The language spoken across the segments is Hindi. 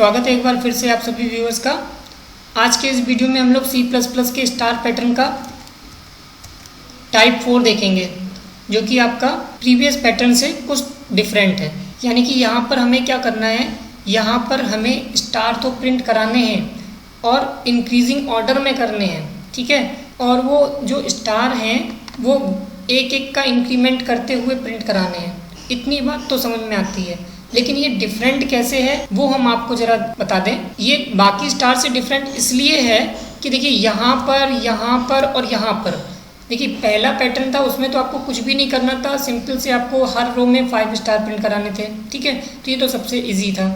स्वागत है एक बार फिर से आप सभी व्यूअर्स का। आज के इस वीडियो में हम लोग C++ के स्टार पैटर्न का टाइप 4 देखेंगे, जो कि आपका प्रीवियस पैटर्न से कुछ डिफरेंट है। यानी कि यहाँ पर हमें क्या करना है, यहाँ पर हमें स्टार तो प्रिंट कराने हैं और इंक्रीजिंग ऑर्डर में करने हैं, ठीक है। और वो जो स्टार हैं वो एक एक का इंक्रीमेंट करते हुए प्रिंट कराने हैं। इतनी बात तो समझ में आती है, लेकिन ये डिफरेंट कैसे है वो हम आपको ज़रा बता दें। ये बाकी स्टार से डिफरेंट इसलिए है कि देखिए यहाँ पर और यहाँ पर देखिए पहला पैटर्न था, उसमें तो आपको कुछ भी नहीं करना था, सिंपल से आपको हर रो में 5 स्टार प्रिंट कराने थे, ठीक है। तो ये तो सबसे इजी था।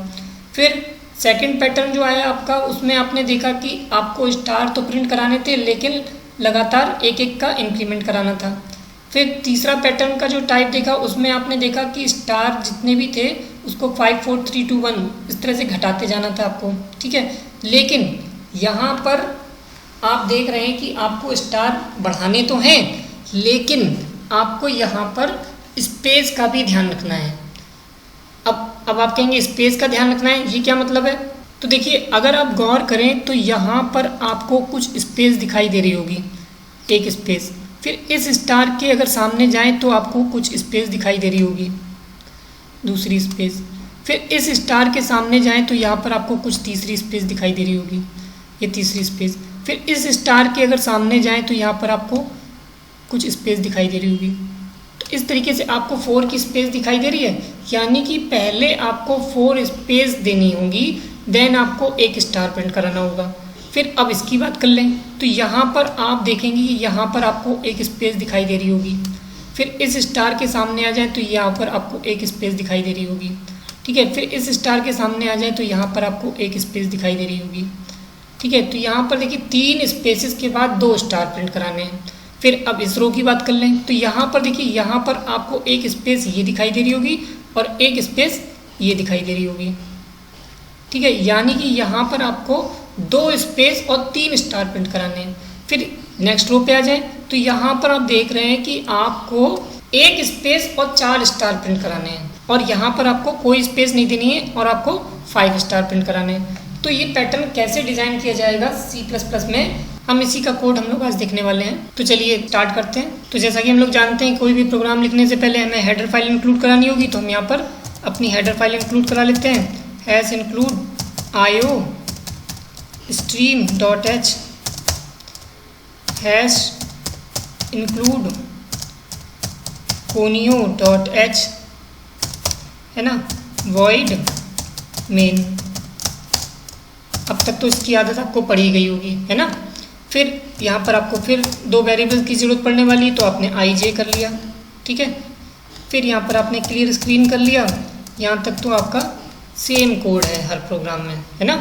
फिर सेकंड पैटर्न जो आया आपका, उसमें आपने देखा कि आपको स्टार तो प्रिंट कराने थे लेकिन लगातार एक एक का इंक्रीमेंट कराना था। फिर तीसरा पैटर्न का जो टाइप देखा, उसमें आपने देखा कि स्टार जितने भी थे उसको 5 4 3 2 1 इस तरह से घटाते जाना था आपको, ठीक है। लेकिन यहाँ पर आप देख रहे हैं कि आपको स्टार बढ़ाने तो हैं, लेकिन आपको यहाँ पर स्पेस का भी ध्यान रखना है। अब आप कहेंगे स्पेस का ध्यान रखना है, ये क्या मतलब है? तो देखिए अगर आप गौर करें तो यहाँ पर आपको कुछ स्पेस दिखाई दे रही होगी, एक स्पेस। फिर इस स्टार के अगर सामने जाएं तो आपको कुछ स्पेस दिखाई दे रही होगी, दूसरी स्पेस। फिर इस स्टार के सामने जाएं तो यहाँ पर आपको कुछ तीसरी स्पेस दिखाई दे रही होगी, ये तीसरी स्पेस। फिर इस स्टार के अगर सामने जाएं तो यहाँ पर आपको कुछ स्पेस दिखाई दे रही होगी। तो इस तरीके से आपको 4 की स्पेस दिखाई दे रही है, यानी कि पहले आपको 4 स्पेस देनी होगी, देन आपको एक स्टार प्रिंट कराना होगा। फिर अब इसकी बात कर लें तो यहाँ पर आप देखेंगे कि यहाँ पर आपको एक स्पेस दिखाई दे रही होगी। फिर इस स्टार के सामने आ जाए तो यहाँ पर आपको एक स्पेस दिखाई दे रही होगी, ठीक है। फिर इस स्टार के सामने आ जाए तो यहाँ पर आपको एक स्पेस दिखाई दे रही होगी, ठीक है। तो यहाँ पर देखिए 3 स्पेसेस के बाद 2 स्टार प्रिंट कराने हैं। फिर अब इस रो की बात कर लें तो यहाँ पर देखिए यहाँ पर आपको एक स्पेस ये दिखाई दे रही होगी और एक स्पेस ये दिखाई दे रही होगी, ठीक है। यानी कि यहाँ पर आपको 2 स्पेस और 3 स्टार प्रिंट कराने हैं। फिर नेक्स्ट रो पे आ जाए तो यहाँ पर आप देख रहे हैं कि आपको 1 स्पेस और 4 स्टार प्रिंट कराने हैं, और यहाँ पर आपको कोई स्पेस नहीं देनी है और आपको 5 स्टार प्रिंट कराने हैं। तो ये पैटर्न कैसे डिज़ाइन किया जाएगा C++ में, हम इसी का कोड हम लोग आज देखने वाले हैं। तो चलिए स्टार्ट करते हैं। तो जैसा कि हम लोग जानते हैं कोई भी प्रोग्राम लिखने से पहले हमें हेडर फाइल इंक्लूड करानी होगी, तो हम यहाँ पर अपनी हेडर फाइल इंक्लूड करा लेते हैं। #include io stream.h #include conio.h है ना, void main। अब तक तो इसकी आदत आपको पड़ी गई होगी, है ना। फिर यहाँ पर आपको फिर 2 वेरिएबल्स की ज़रूरत पड़ने वाली, तो आपने ij कर लिया, ठीक है। फिर यहाँ पर आपने क्लियर स्क्रीन कर लिया। यहाँ तक तो आपका सेम कोड है हर प्रोग्राम में, है ना।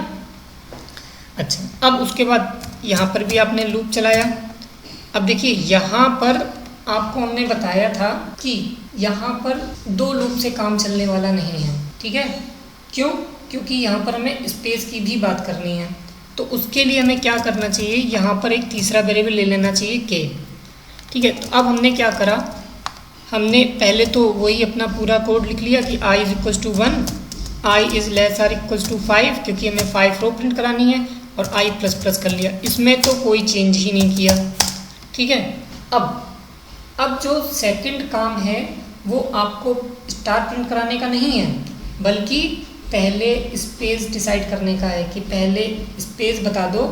अच्छा, अब उसके बाद यहाँ पर भी आपने लूप चलाया। अब देखिए यहाँ पर आपको हमने बताया था कि यहाँ पर 2 लूप से काम चलने वाला नहीं है, ठीक है। क्यों? क्योंकि यहाँ पर हमें स्पेस की भी बात करनी है। तो उसके लिए हमें क्या करना चाहिए, यहाँ पर एक तीसरा वेरिएबल ले लेना चाहिए k, ठीक है। तो अब हमने क्या करा, हमने पहले तो वही अपना पूरा कोड लिख लिया कि i = 1, i ≤ 5, क्योंकि हमें 5 रो प्रिंट करानी है, और i ++ कर लिया। इसमें तो कोई चेंज ही नहीं किया, ठीक है। अब जो सेकंड काम है वो आपको स्टार प्रिंट कराने का नहीं है, बल्कि पहले स्पेस डिसाइड करने का है कि पहले स्पेस बता दो,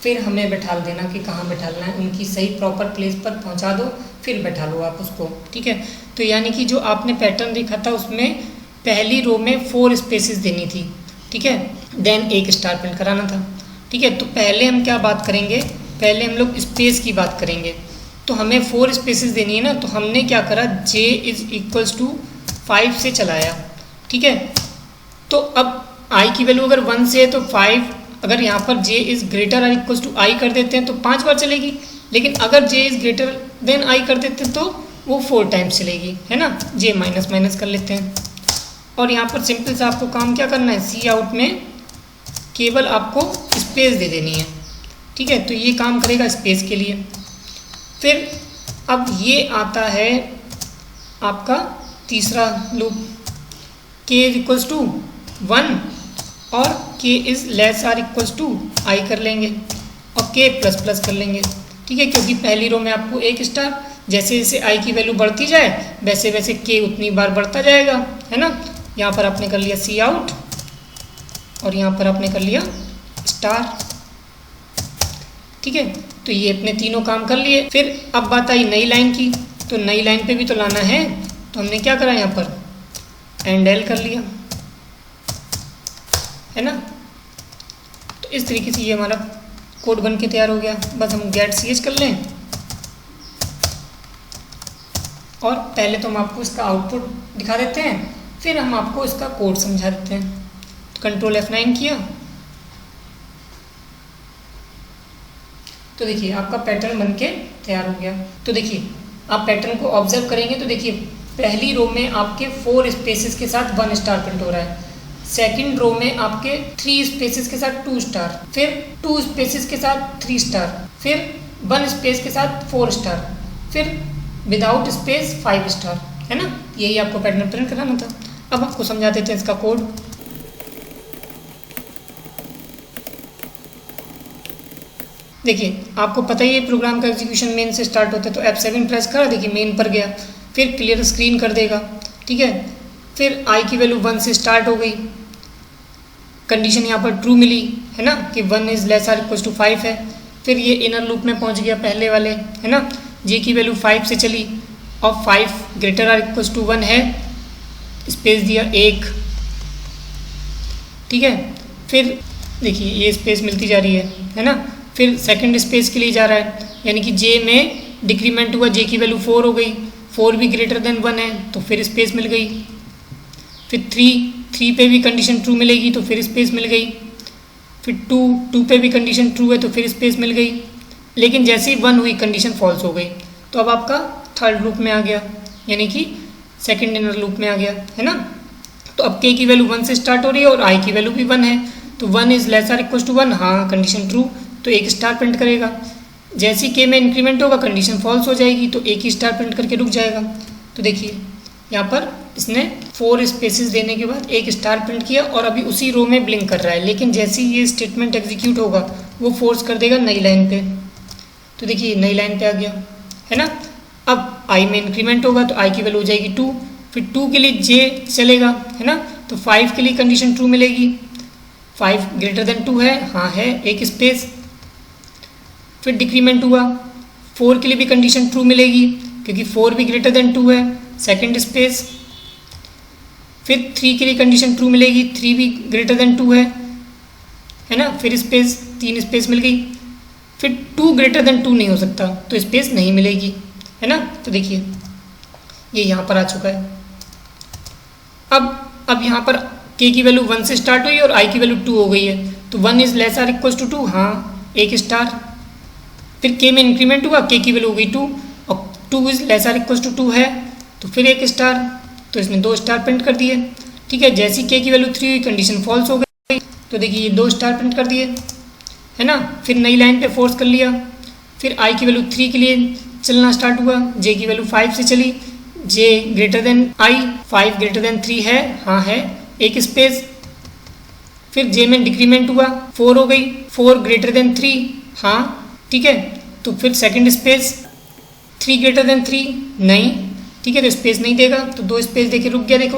फिर हमें बैठा देना कि कहाँ बैठाना है, उनकी सही प्रॉपर प्लेस पर पहुँचा दो, फिर बैठा लो आप उसको, ठीक है। तो यानी कि जो आपने पैटर्न देखा था उसमें पहली रो में 4 स्पेसेस देनी थी, ठीक है, देन एक स्टार प्रिंट कराना था, ठीक है। तो पहले हम क्या बात करेंगे, पहले हम लोग स्पेस की बात करेंगे। तो हमें 4 स्पेसेस देनी है ना, तो हमने क्या करा, j = 5 से चलाया, ठीक है। तो अब i की वैल्यू अगर 1 से है तो 5, अगर यहाँ पर j ≥ i कर देते हैं तो 5 बार चलेगी, लेकिन अगर j > i कर देते हैं तो वो 4 टाइम्स चलेगी, है ना। j माइनस कर लेते हैं, और यहाँ पर सिंपल से आपको काम क्या करना है, सी आउट में केवल आपको स्पेस दे देनी है, ठीक है। तो ये काम करेगा स्पेस के लिए। फिर अब ये आता है आपका तीसरा लूप, k = 1 और k is less or equals to I कर लेंगे और k प्लस प्लस कर लेंगे। ठीक है, क्योंकि पहली रो में आपको एक स्टार, जैसे जैसे i की वैल्यू बढ़ती जाए वैसे वैसे k उतनी बार बढ़ता जाएगा, है ना। यहाँ पर आपने कर लिया सी आउट और यहाँ पर आपने कर लिया स्टार। ठीक है, तो ये अपने तीनों काम कर लिए। फिर अब बात आई नई लाइन की, तो नई लाइन पे भी तो लाना है, तो हमने क्या करा यहाँ पर एंड एल कर लिया, है ना। तो इस तरीके से ये हमारा कोड बन के तैयार हो गया। बस हम गेट सी एच कर लें और पहले तो हम आपको इसका आउटपुट दिखा देते हैं, फिर हम आपको इसका कोड समझा देते हैं। तो कंट्रोल F9 किया तो देखिए आपका पैटर्न बन के तैयार हो गया। तो देखिए आप पैटर्न को ऑब्जर्व करेंगे तो देखिए पहली रो में आपके 4 स्पेसेस के साथ 1 स्टार प्रिंट हो रहा है, सेकंड रो में आपके 3 स्पेसेस के साथ 2 स्टार, फिर 2 स्पेसेस के साथ 3 स्टार, फिर 1 स्पेस के साथ 4 स्टार, फिर विदाउट स्पेस 5 स्टार, है ना। यही आपको पैटर्न प्रिंट कराना था। अब आपको समझा देते हैं इसका कोड। देखिए आपको पता ही है प्रोग्राम का एग्जीक्यूशन मेन से स्टार्ट होता है, तो F7 प्रेस करा, देखिए मेन पर गया, फिर क्लियर स्क्रीन कर देगा। ठीक है, फिर i की वैल्यू 1 से स्टार्ट हो गई, कंडीशन यहाँ पर ट्रू मिली, है ना, कि 1 is less or equals to 5 है। फिर ये इनर लूप में पहुँच गया पहले वाले, है ना, j की वैल्यू 5 से चली और 5 ग्रेटर आर इक्वल्स टू 1 है, स्पेस दिया 1। ठीक है, फिर देखिए ये स्पेस मिलती जा रही है ना। फिर सेकंड स्पेस के लिए जा रहा है, यानी कि j में डिक्रीमेंट हुआ, j की वैल्यू 4 हो गई, 4 भी ग्रेटर देन 1 है तो फिर स्पेस मिल गई। फिर 3 पे भी कंडीशन ट्रू मिलेगी तो फिर स्पेस मिल गई। फिर 2 पे भी कंडीशन ट्रू है तो फिर स्पेस मिल गई। लेकिन जैसे ही 1 हुई कंडीशन फॉल्स हो गई, तो अब आपका थर्ड लूप में आ गया, यानी कि सेकंड इनर लूप में आ गया, है ना। तो अब k की वैल्यू 1 से स्टार्ट हो रही है और i की वैल्यू भी 1 है, तो 1 is less or equals to 1, हाँ कंडीशन ट्रू, तो एक स्टार प्रिंट करेगा। जैसे ही k में इंक्रीमेंट होगा कंडीशन फॉल्स हो जाएगी तो एक ही स्टार प्रिंट करके रुक जाएगा। तो देखिए यहाँ पर इसने 4 स्पेसेस देने के बाद एक स्टार प्रिंट किया और अभी उसी रो में ब्लिंक कर रहा है, लेकिन जैसे ही ये स्टेटमेंट एग्जीक्यूट होगा वो फोर्स कर देगा नई लाइन पे। तो देखिए नई लाइन पे आ गया, है ना। अब i में इंक्रीमेंट होगा तो i की वैल्यू हो जाएगी 2, फिर 2 के लिए j चलेगा, है ना, तो 5 के लिए कंडीशन ट्रू मिलेगी, 5 ग्रेटर देन 2 है, हाँ है, एक स्पेस। फिर डिक्रीमेंट हुआ, 4 के लिए भी कंडीशन ट्रू मिलेगी क्योंकि 4 भी ग्रेटर देन 2 है, सेकंड स्पेस। फिर 3 के लिए कंडीशन ट्रू मिलेगी, 3 भी ग्रेटर देन 2 है ना, फिर स्पेस, 3 स्पेस मिल गई। फिर 2 ग्रेटर देन 2 नहीं हो सकता तो स्पेस नहीं मिलेगी, है ना। तो देखिए ये यहाँ पर आ चुका है। अब यहाँ पर k की वैल्यू 1 से स्टार्ट हुई और i की वैल्यू 2 हो गई है, तो 1 is less or equals to 2, हाँ एक स्टार। फिर k में इंक्रीमेंट हुआ, k की वैल्यू हो गई 2 और 2 is less or equals to 2 है तो फिर एक स्टार, तो इसने 2 स्टार प्रिंट कर दिए। ठीक है, जैसी k की वैल्यू 3 हुई कंडीशन फॉल्स हो गई, तो देखिए ये 2 स्टार प्रिंट कर दिए, है ना। फिर नई लाइन पे फोर्स कर लिया, फिर i की वैल्यू 3 के लिए चलना स्टार्ट हुआ, j की वैल्यू 5 से चली, j greater than i, 5 greater than 3 है, हाँ है, एक स्पेस। फिर j में डिक्रीमेंट हुआ, 4 हो गई, 4 ग्रेटर देन 3, हाँ ठीक है, तो फिर सेकंड स्पेस, 3 ग्रेटर देन 3 नहीं, ठीक है, तो स्पेस नहीं देगा तो 2 स्पेस देके रुक गया, देखो,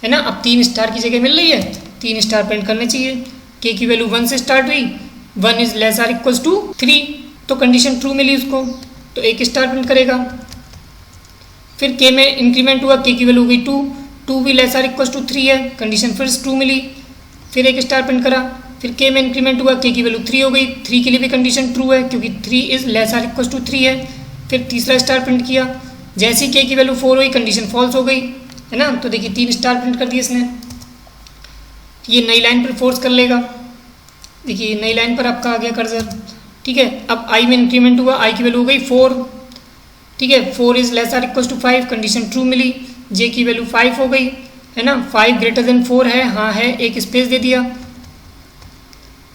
है ना। अब 3 स्टार की जगह मिल रही है, 3 स्टार प्रिंट करने चाहिए। k की वैल्यू 1 से स्टार्ट हुई, 1 is less or equals to 3, तो कंडीशन ट्रू मिली उसको, तो एक स्टार प्रिंट करेगा। फिर k में इंक्रीमेंट हुआ, k की वैल्यू हो गई 2 भी लेस आर इक्वल्स टू 3 है, कंडीशन फिर ट्रू मिली, फिर एक स्टार प्रिंट करा। फिर k में इंक्रीमेंट हुआ, k की वैल्यू 3 हो गई, 3 के लिए भी कंडीशन ट्रू है क्योंकि 3 is less or equals to 3 है। फिर तीसरा स्टार प्रिंट किया, जैसे ही k की वैल्यू 4 हुई कंडीशन फॉल्स हो गई, है ना, तो देखिए 3 स्टार प्रिंट कर दिए इसने। ये नई लाइन पर फोर्स कर लेगा, देखिए नई लाइन पर आपका आ गया कर्सर। ठीक है, अब i में इंक्रीमेंट हुआ, i की वैल्यू हो गई 4, ठीक है, 4 is less or equals to 5, condition true मिली, j की वैल्यू 5 हो गई, है ना, 5 ग्रेटर देन 4 है, हाँ है, एक स्पेस दे दिया।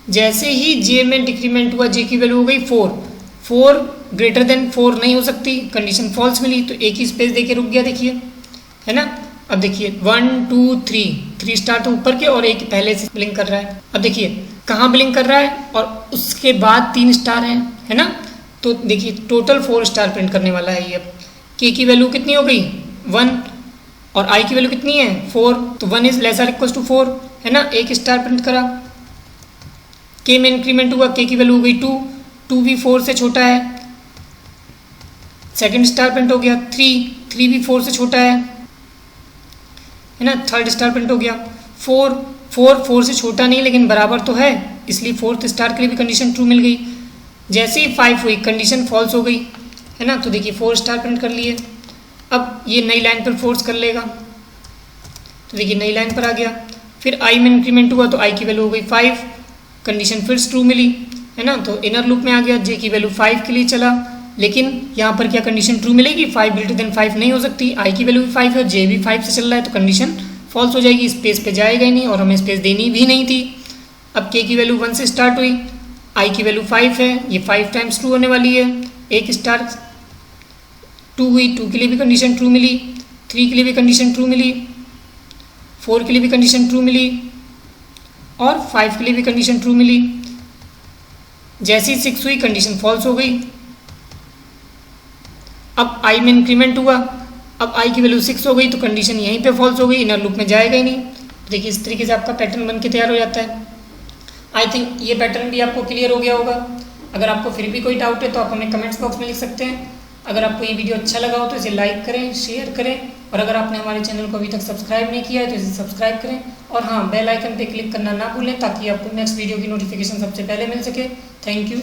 जैसे ही j में डिक्रीमेंट हुआ, j की वैल्यू हो गई 4 ग्रेटर देन 4 नहीं हो सकती, कंडीशन फॉल्स मिली, तो एक ही स्पेस देके रुक गया, देखिए, है ना। अब देखिए 1 2 3 स्टार तो ऊपर के और एक पहले से ब्लिंक कर रहा है। अब देखिए कहाँ ब्लिंक कर रहा है और उसके बाद 3 स्टार है ना। तो देखिए टोटल 4 स्टार प्रिंट करने वाला है ये। अब के की वैल्यू कितनी हो गई 1 और आई की वैल्यू कितनी है 4, तो 1 इज लेसर इक्वल टू 4 है ना। एक स्टार प्रिंट करा, के में इंक्रीमेंट हुआ, के की वैल्यू हो गई 2 भी 4 से छोटा है। सेकंड स्टार प्रिंट हो गया 3 भी 4 से छोटा है ना। थर्ड स्टार प्रिंट हो गया 4 से छोटा नहीं लेकिन बराबर तो है, इसलिए फोर्थ स्टार के लिए भी कंडीशन ट्रू मिल गई। जैसे ही 5 हुई कंडीशन फॉल्स हो गई है ना। तो देखिए 4 स्टार प्रिंट कर लिए। अब ये नई लाइन पर फोर्स कर लेगा, तो देखिए नई लाइन पर आ गया। फिर आई में इंक्रीमेंट हुआ तो आई की वैल्यू हो गई 5, कंडीशन फिर ट्रू मिली है ना। तो इनर लूप में आ गया, जे की वैल्यू 5 के लिए चला, लेकिन यहाँ पर क्या कंडीशन ट्रू मिलेगी 5 ग्रेटर देन 5 नहीं हो सकती। आई की वैल्यू भी 5 है और जे भी 5 से चल रहा है, तो कंडीशन फॉल्स हो जाएगी, स्पेस पे जाएगा ही नहीं और हमें स्पेस देनी भी नहीं थी। अब के की वैल्यू 1 से स्टार्ट हुई, आई की वैल्यू 5 है, ये 5 टाइम्स ट्रू होने वाली है। एक स्टार 2 हुई, 2 के लिए भी कंडीशन ट्रू मिली, 3 के लिए भी कंडीशन ट्रू मिली, 4 के लिए भी कंडीशन ट्रू मिली और 5 के लिए भी कंडीशन ट्रू मिली। जैसे ही 6 हुई कंडीशन फॉल्स हो गई। अब आई में इंक्रीमेंट हुआ, अब आई की वैल्यू 6 हो गई तो कंडीशन यहीं पे फॉल्स हो गई, इनर लूप में जाएगा ही नहीं। देखिए इस तरीके से आपका पैटर्न बन के तैयार हो जाता है। आई थिंक ये पैटर्न भी आपको क्लियर हो गया होगा। अगर आपको फिर भी कोई डाउट है तो आप हमें कमेंट्स बॉक्स में लिख सकते हैं। अगर आपको ये वीडियो अच्छा लगा हो तो इसे लाइक करें, शेयर करें और अगर आपने हमारे चैनल को अभी तक सब्सक्राइब नहीं किया है तो इसे सब्सक्राइब करें और हाँ बेल आइकन पे क्लिक करना ना भूलें ताकि आपको नेक्स्ट वीडियो की नोटिफिकेशन सबसे पहले मिल सके। Thank you.